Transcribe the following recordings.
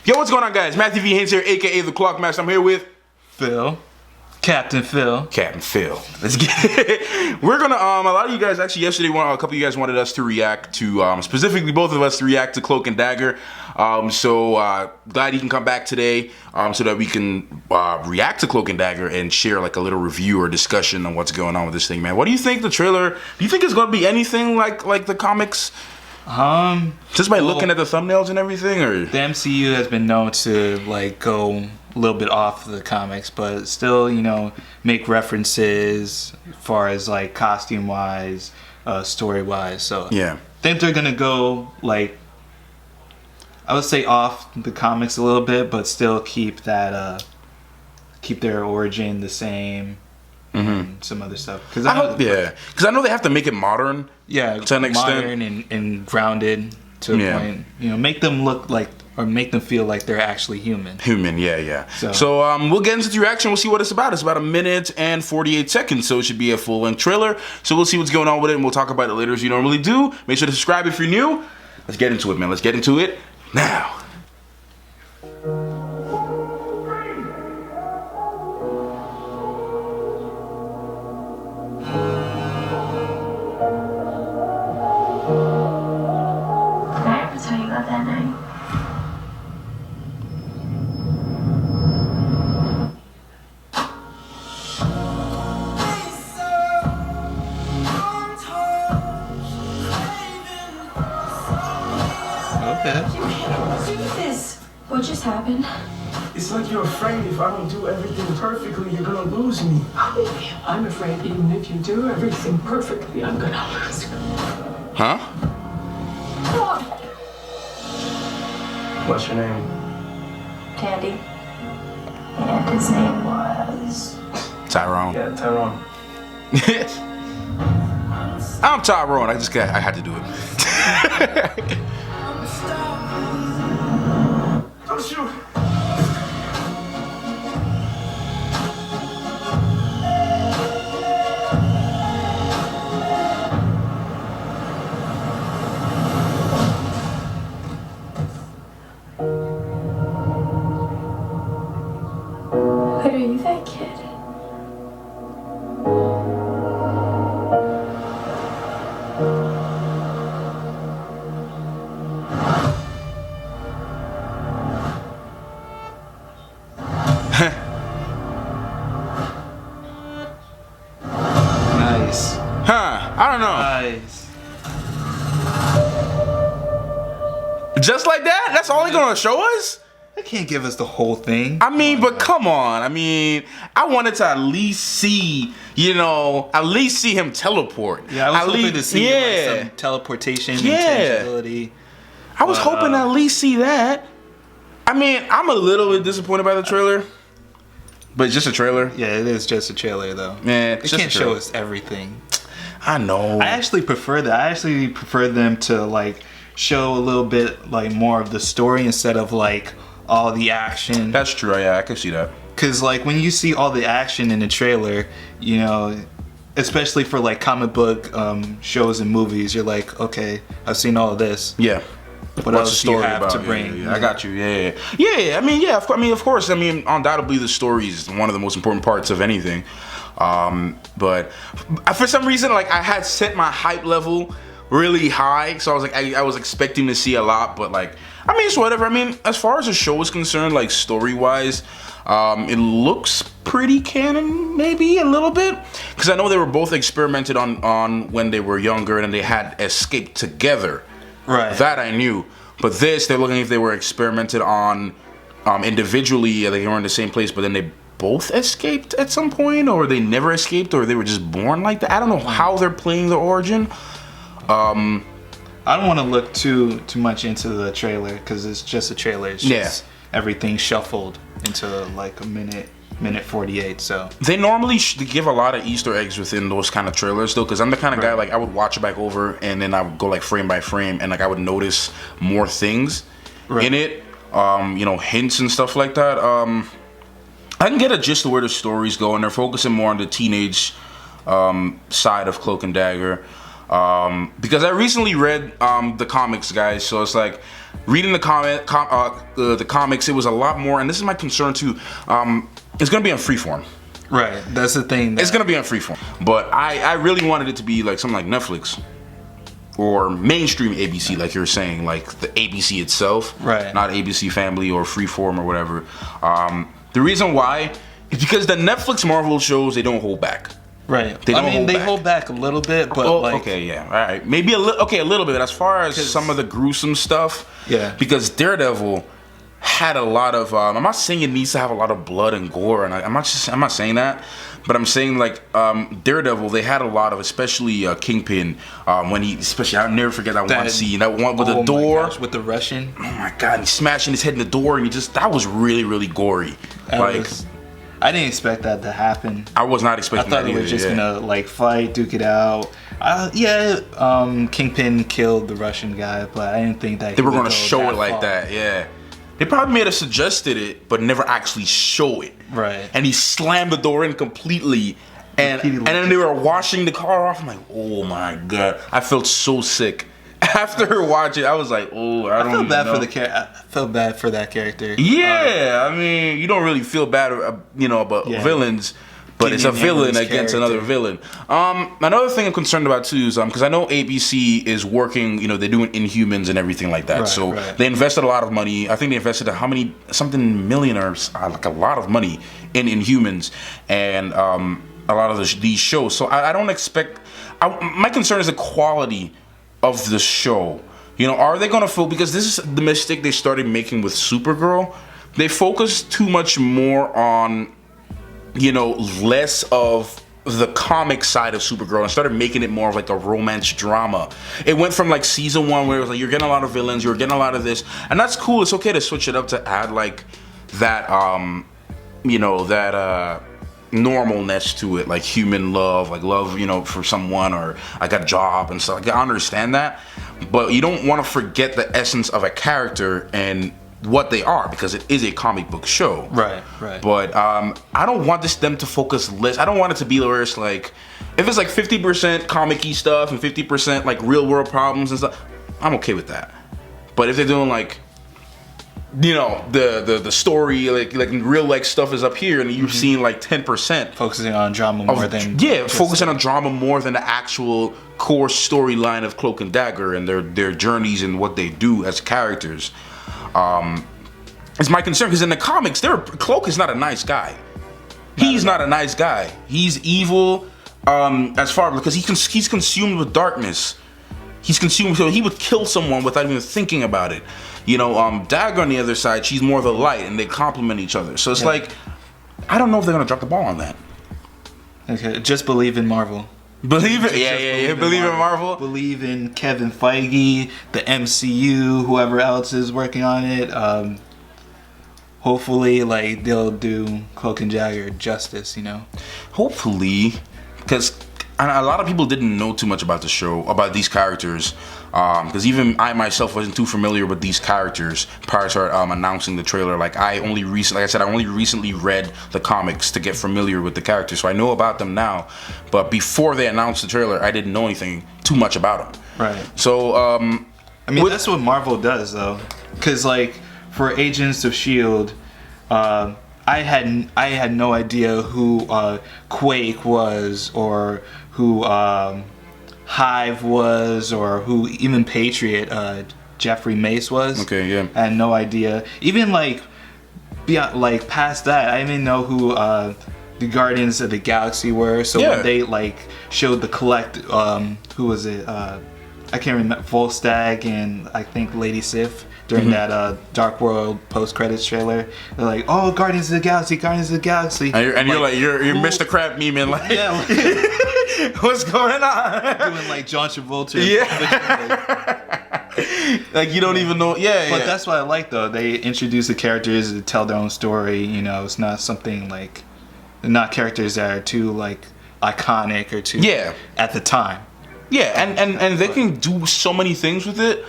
Yo, what's going on, guys? Matthew V. Haynes here, aka the Clock Master. I'm here with Phil. Captain Phil. Captain Phil. Let's get it. We're gonna a lot of you guys actually yesterday, a couple of you guys wanted us to react to specifically both of us to react to Cloak and Dagger. So glad he can come back today so that we can react to Cloak and Dagger and share like a little review or discussion on what's going on with this thing, man. What do you think the trailer? Do you think it's gonna be anything like the comics? Just by looking at the thumbnails and everything, or the MCU has been known to like go a little bit off the comics, but still, you know, make references as far as like costume wise, story wise. So yeah, I think they're gonna go like, I would say off the comics a little bit, but still keep that keep their origin the same. And some other stuff, because I know they have to make it modern. Yeah, to an extent, modern and grounded to a point. You know, make them look like, or make them feel like they're actually human. Yeah. So we'll get into the reaction. We'll see what it's about. It's about 1 minute and 48 seconds, so it should be a full-length trailer. So we'll see what's going on with it, and we'll talk about it later as you normally do. Make sure to subscribe if you're new. Let's get into it, man. Let's get into it now. That night. Okay. You can't do this. What just happened? It's like you're afraid if I don't do everything perfectly, you're gonna lose me. I'm afraid even if you do everything perfectly, I'm gonna lose you. Huh? What's your name? Candy. And his name was... Tyrone. Yeah, Tyrone. I'm Tyrone. I had to do it. Don't shoot! Wait, are you that kid? Nice. I don't know. Nice. Just like that? That's all they're gonna show us? They can't give us the whole thing. I mean, but come on. I mean, I wanted to at least see, him teleport. Yeah, I was hoping to see like, some teleportation, intangibility. I was hoping to at least see that. I mean, I'm a little bit disappointed by the trailer, but it's just a trailer. Yeah, it is just a trailer though. Man, they can't show us everything. I know. I actually prefer that. I actually prefer them to like show a little bit like more of the story instead of like all the action. That's true. Yeah, I can see that. Cause like when you see all the action in the trailer, you know, especially for like comic book shows and movies, you're like, okay, I've seen all of this. Yeah. What else do you have to bring? Yeah. I got you. Yeah. I mean, of course. I mean, undoubtedly, the story is one of the most important parts of anything. But for some reason, like I had set my hype level really high, so I was like, I was expecting to see a lot, but like, I mean, it's whatever. I mean, as far as the show is concerned, like story-wise, it looks pretty canon, maybe a little bit, because I know they were both experimented on when they were younger and they had escaped together. Right. That I knew. But this, they're looking if they were experimented on individually, they were in the same place, but then they both escaped at some point, or they never escaped, or they were just born like that. I don't know how they're playing the origin. I don't want to look too much into the trailer because it's just a trailer. It's just everything shuffled into like a minute 48. So they normally give a lot of Easter eggs within those kind of trailers, though, because I'm the kind of guy like I would watch it back over and then I would go like frame by frame and like I would notice more things in it, hints and stuff like that. I can get a gist of where the story's going. They're focusing more on the teenage side of Cloak and Dagger. Because I recently read the comics, guys. So it's like reading the comics. It was a lot more, and this is my concern too. It's gonna be on Freeform. Right, that's the thing. It's gonna be on Freeform, but I really wanted it to be like something like Netflix or mainstream ABC, like you're saying, like the ABC itself, right? Not ABC Family or Freeform or whatever. The reason why is because the Netflix Marvel shows, they don't hold back. Right. They hold back a little bit, but okay, yeah, all right, maybe a little bit. As far as some of the gruesome stuff, yeah, because Daredevil had a lot of. I'm not saying it needs to have a lot of blood and gore, and I'm not saying that, but I'm saying like Daredevil, they had a lot of, especially Kingpin, when I'll never forget that one scene, that one with the door, gosh, with the Russian. Oh my god, he's smashing his head in the door, and that was really, really gory. I didn't expect that to happen. I was not expecting that. I thought they were just gonna like fight, duke it out. Kingpin killed the Russian guy, but I didn't think that they were gonna show it like that. Yeah, they probably may have suggested it, but never actually show it. Right. And he slammed the door in completely, and then they were washing the car off. I'm like, oh my god, I felt so sick. After watching, I was like, "Oh, I felt bad for the I felt bad for that character." Yeah, I mean, you don't really feel bad, about villains, but it's a villain against another villain. Another thing I'm concerned about too is because I know ABC is working. They're doing Inhumans and everything like that. Right. They invested a lot of money. I think they invested something million or like a lot of money in Inhumans and a lot of these shows. So I don't expect. My concern is the quality of the show. Are they gonna feel, because this is the mistake they started making with Supergirl. They focused too much more on less of the comic side of Supergirl and started making it more of like a romance drama. It went from like season 1 where it was like you're getting a lot of villains, you're getting a lot of this, and that's cool. It's okay to switch it up to add like that normalness to it, like human love, like love, for someone, or I got a job and stuff. Like, I understand that, but you don't want to forget the essence of a character and what they are, because it is a comic book show. Right. But I don't want them to focus less. I don't want it to be where it's like, if it's like 50% comic-y stuff and 50% like real world problems and stuff, I'm okay with that. But if they're doing like, the story, like real like stuff is up here, and you've seen like 10% focusing on drama more than focusing on drama more than the actual core storyline of Cloak and Dagger and their journeys and what they do as characters. It's my concern, because in the comics, Cloak is not a nice guy. He's not a nice guy. He's evil, because he's consumed with darkness. He's consumed, so he would kill someone without even thinking about it. Dagger on the other side, she's more the light, and they complement each other. So it's like, I don't know if they're gonna drop the ball on that. Okay, just believe in Marvel. Believe it, yeah. Believe in Marvel. Believe in Kevin Feige, the MCU, whoever else is working on it. Hopefully, like, they'll do Cloak and Dagger justice. Hopefully, because a lot of people didn't know too much about the show, about these characters. Because even I myself wasn't too familiar with these characters prior to announcing the trailer. Like I only recently read the comics to get familiar with the characters, so I know about them now. But before they announced the trailer, I didn't know anything too much about them. Right. So that's what Marvel does, though. Because like for Agents of S.H.I.E.L.D., I had no idea who Quake was, or who Hive was, or who even Patriot Jeffrey Mace was. Okay, yeah. I had no idea. Even like beyond, like past that, I didn't know who the Guardians of the Galaxy were. So when they like showed the who was it? I can't remember, Volstagg and I think Lady Sif during that Dark World post-credits trailer. They're like, "Oh, Guardians of the Galaxy, Guardians of the Galaxy," and you're Mr. Crab memeing like, yeah, what's going on? Doing like John Travolta. Like you don't even know. But that's what I like, though. They introduce the characters to tell their own story. It's not something like, not characters that are too like iconic or too at the time. Yeah, and they can do so many things with it.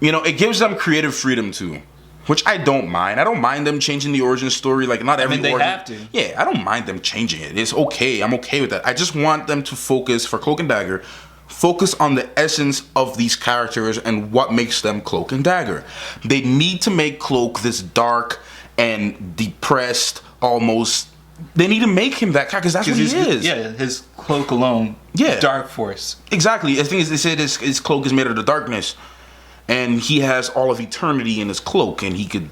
It gives them creative freedom too, which I don't mind. I don't mind them changing the origin story. Like not every. They have to. Yeah, I don't mind them changing it. It's okay. I'm okay with that. I just want them to focus for Cloak and Dagger, Focus on the essence of these characters and what makes them Cloak and Dagger. They need to make Cloak this dark and depressed, almost. They need to make him that character because that's what he is. Yeah, his cloak alone. Yeah. Dark force. Exactly. The thing is, they said his cloak is made of the darkness, and he has all of eternity in his cloak, and he could,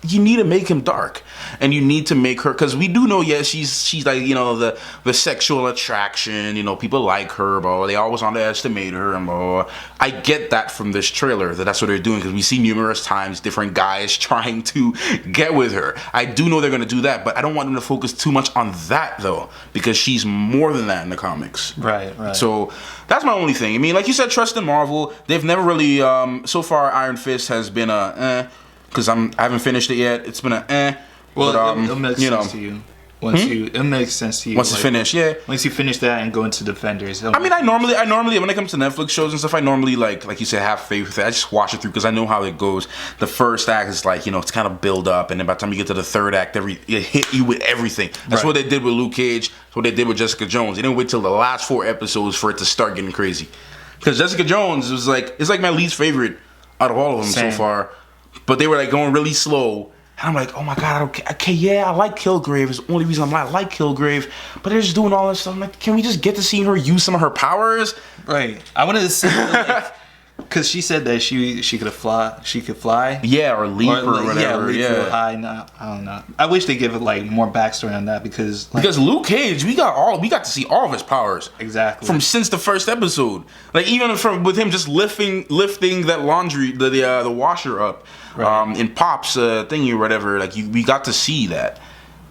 you need to make him dark, and you need to make her, because we do know, she's like, the sexual attraction, people like her, blah, they always underestimate her, and blah. I get that from this trailer, that's what they're doing, because we see numerous times different guys trying to get with her. I do know they're going to do that, but I don't want them to focus too much on that, though, because she's more than that in the comics. Right. So that's my only thing. I mean, like you said, trust in Marvel. They've never really, so far, Iron Fist has been because I haven't finished it yet. It's been Well, but, it'll make sense to you. It makes sense to you. Once it's finished, yeah. Once you finish that and go into Defenders. I mean, I normally, when it comes to Netflix shows and stuff, I normally, like you said, have faith with it. I just watch it through because I know how it goes. The first act is like, it's kind of build up, and then by the time you get to the third act, it hit you with everything. That's what they did with Luke Cage. That's what they did with Jessica Jones. They didn't wait till the last 4 episodes for it to start getting crazy. Because Jessica Jones was it's like my least favorite out of all of them so far. But they were like going really slow. And I'm like, oh my God, okay, I like Kilgrave. It's the only reason I like Kilgrave. But they're just doing all this stuff. I'm like, can we just get to see her use some of her powers? Right. I wanted to see, because she said that she could fly. She could fly. Yeah, or leap or whatever. Yeah, leap real high. No, I don't know. I wish they give it more backstory on that because Luke Cage, we got to see all of his powers. Exactly. From since the first episode, even with him just lifting that laundry, the washer up, in Pop's thingy or whatever. We got to see that.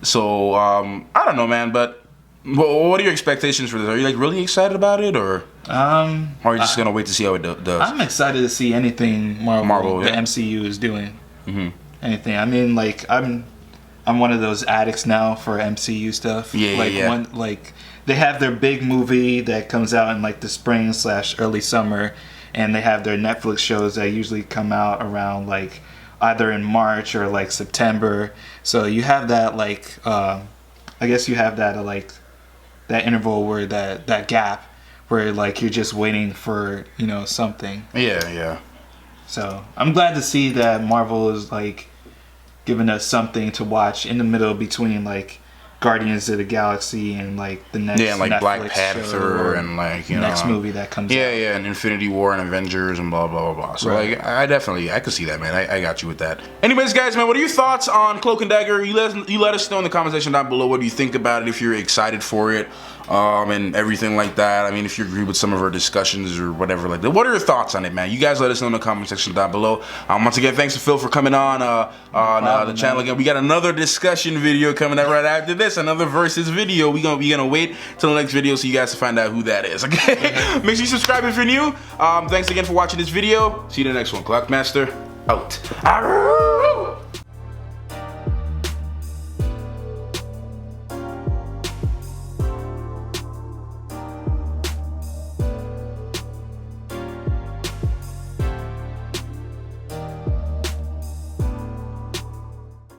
So I don't know, man. But what are your expectations for this? Are you really excited about it, or are you just gonna wait to see how it does? I'm excited to see anything Marvel the MCU is doing. Mm-hmm. Anything. I mean, I'm one of those addicts now for MCU stuff. Yeah. They have their big movie that comes out in the spring / early summer, and they have their Netflix shows that usually come out around either in March or September. So you have that I guess you have that that interval where that gap where you're just waiting for something. Yeah. So I'm glad to see that Marvel is giving us something to watch in the middle between Guardians of the Galaxy and the next Netflix Black Panther and next movie that comes out. Yeah, and Infinity War and Avengers and blah blah blah blah. So I could see that, man. I got you with that. Anyways, guys, man, what are your thoughts on Cloak and Dagger? You let us know in the comment section down below. What do you think about it? If you're excited for it, and everything like that. I mean, if you agree with some of our discussions or whatever like that. What are your thoughts on it, man? You guys let us know in the comment section down below. Once again, thanks to Phil for coming on the channel again. We got another discussion video coming up right after this. Another versus video. We're gonna wait till the next video so you guys can find out who that is. Okay? Make sure you subscribe if you're new. Thanks again for watching this video. See you in the next one. Clockmaster out.